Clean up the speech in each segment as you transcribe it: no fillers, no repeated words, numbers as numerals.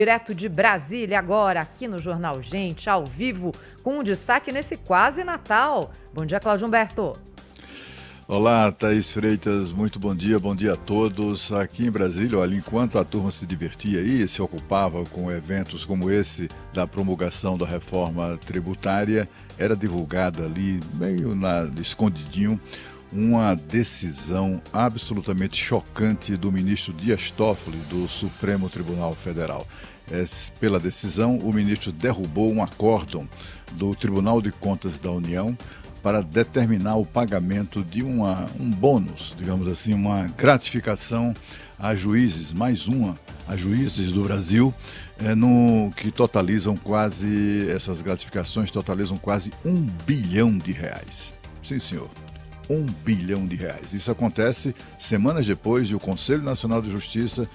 Direto de Brasília, agora, aqui no Jornal Gente, ao vivo, com um destaque nesse quase Natal. Bom dia, Cláudio Humberto. Olá, Thaís Freitas, muito bom dia a todos. Aqui em Brasília, olha, enquanto a turma se divertia e se ocupava com eventos como esse da promulgação da reforma tributária, era divulgada ali, meio escondidinho, uma decisão absolutamente chocante do ministro Dias Toffoli, do Supremo Tribunal Federal. Pela decisão, o ministro derrubou um acórdão do Tribunal de Contas da União para determinar o pagamento de um bônus, digamos assim, uma gratificação a juízes, mais uma, a juízes do Brasil, que totalizam essas gratificações totalizam quase R$1 bilhão. Sim, senhor. R$1 bilhão. Isso acontece semanas depois de o Conselho Nacional de Justiça,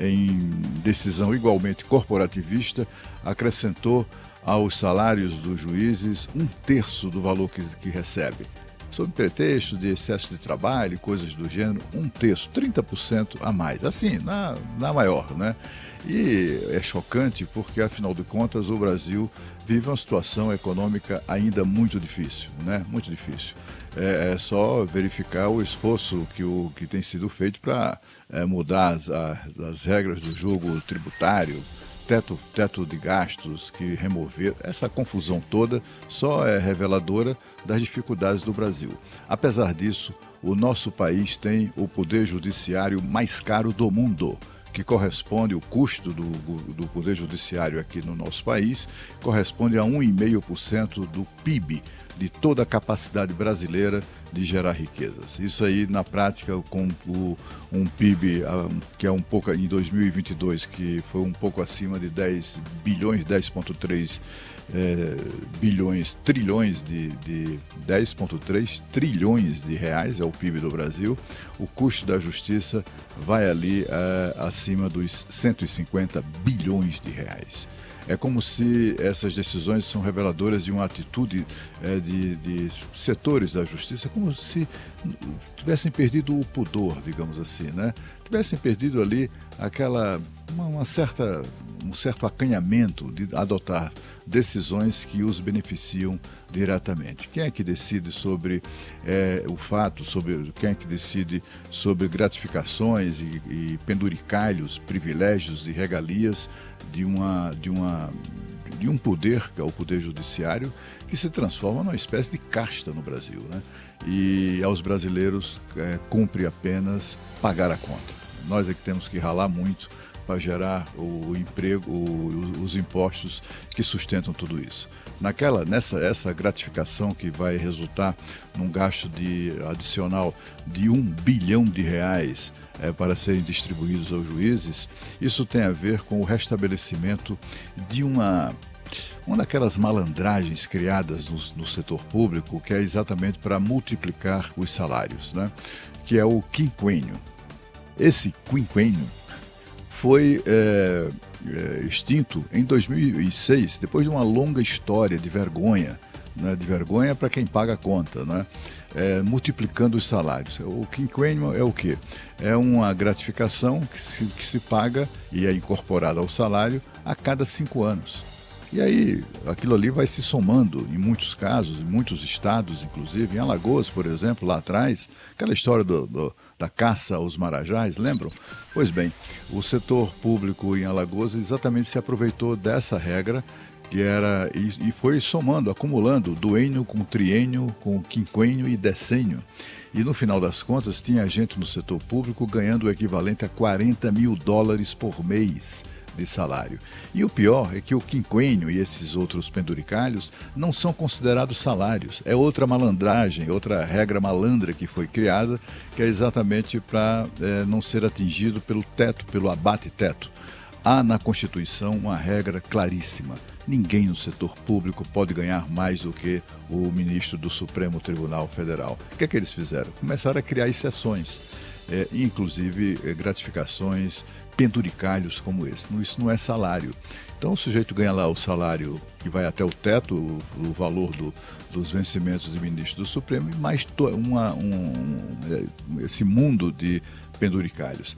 em decisão igualmente corporativista, acrescentou aos salários dos juízes 1/3 do valor que recebe. Sob pretexto de excesso de trabalho e coisas do gênero, 1/3, 30% a mais. Assim, na maior, né? E é chocante porque, afinal de contas, o Brasil vive uma situação econômica ainda muito difícil, né? Muito difícil. É só verificar o esforço que tem sido feito para mudar as regras do jogo tributário, teto de gastos, que remover essa confusão toda só é reveladora das dificuldades do Brasil. Apesar disso, o nosso país tem o poder judiciário mais caro do mundo, que corresponde, o custo do Poder Judiciário aqui no nosso país, corresponde a 1,5% do PIB, de toda a capacidade brasileira de gerar riquezas. Isso aí, na prática, com um PIB que é um pouco, em 2022, que foi um pouco acima de 10 bilhões, 10,3 trilhões de 10,3 trilhões de reais, é o PIB do Brasil. O custo da justiça vai ali acima dos 150 bilhões de reais. É como se essas decisões são reveladoras de uma atitude de setores da justiça, como se tivessem perdido o pudor, digamos assim, né? Tivessem perdido ali um certo acanhamento de adotar decisões que os beneficiam diretamente. Quem é que decide sobre o fato, quem é que decide sobre gratificações e penduricalhos, privilégios e regalias de um poder, que é o Poder Judiciário, que se transforma numa espécie de casta no Brasil, né? E aos brasileiros cumpre apenas pagar a conta. Nós é que temos que ralar muito para gerar o emprego, os impostos que sustentam tudo isso. Essa gratificação que vai resultar num gasto adicional de R$1 bilhão para serem distribuídos aos juízes, isso tem a ver com o restabelecimento de uma daquelas malandragens criadas no setor público, que é exatamente para multiplicar os salários, né? Que é o quinquênio. Esse quinquênio foi extinto em 2006, depois de uma longa história de vergonha, né? De vergonha para quem paga a conta, né? Multiplicando os salários. O quinquênio é o quê? É uma gratificação que se paga e é incorporada ao salário a cada 5 anos. E aí, aquilo ali vai se somando em muitos casos, em muitos estados, inclusive. Em Alagoas, por exemplo, lá atrás, aquela história da caça aos marajás, lembram? Pois bem, o setor público em Alagoas exatamente se aproveitou dessa regra, e foi somando, acumulando duênio com triênio, com quinquênio e decênio. E no final das contas, tinha gente no setor público ganhando o equivalente a $40 mil por mês de salário. E o pior é que o quinquênio e esses outros penduricalhos não são considerados salários. É outra malandragem, outra regra malandra que foi criada, que é exatamente para não ser atingido pelo abate-teto. Há na Constituição uma regra claríssima. Ninguém no setor público pode ganhar mais do que o ministro do Supremo Tribunal Federal. O que é que eles fizeram? Começaram a criar exceções, inclusive gratificações, penduricalhos como esse. Isso não é salário. Então o sujeito ganha lá o salário que vai até o teto, o valor dos vencimentos de ministro do Supremo, e mais esse mundo de penduricalhos.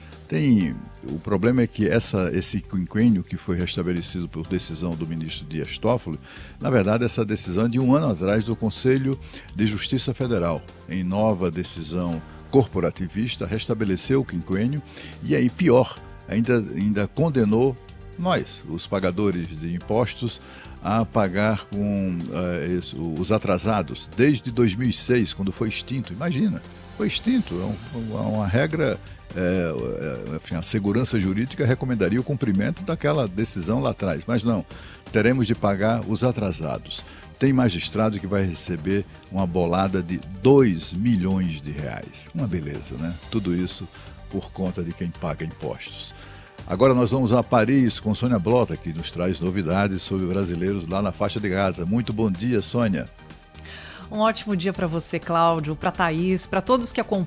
O problema é que esse quinquênio que foi restabelecido por decisão do ministro Dias Toffoli, na verdade essa decisão é de 1 ano atrás do Conselho de Justiça Federal, em nova decisão corporativista, restabeleceu o quinquênio e aí pior, ainda condenou nós, os pagadores de impostos, a pagar com os atrasados desde 2006, quando foi extinto. Imagina, foi extinto, é uma regra, enfim, a segurança jurídica recomendaria o cumprimento daquela decisão lá atrás, mas não, teremos de pagar os atrasados. Tem magistrado que vai receber uma bolada de 2 milhões de reais. Uma beleza, né? Tudo isso por conta de quem paga impostos. Agora nós vamos a Paris com Sônia Blota, que nos traz novidades sobre brasileiros lá na faixa de Gaza. Muito bom dia, Sônia. Um ótimo dia para você, Cláudio, para a Thaís, para todos que acompanham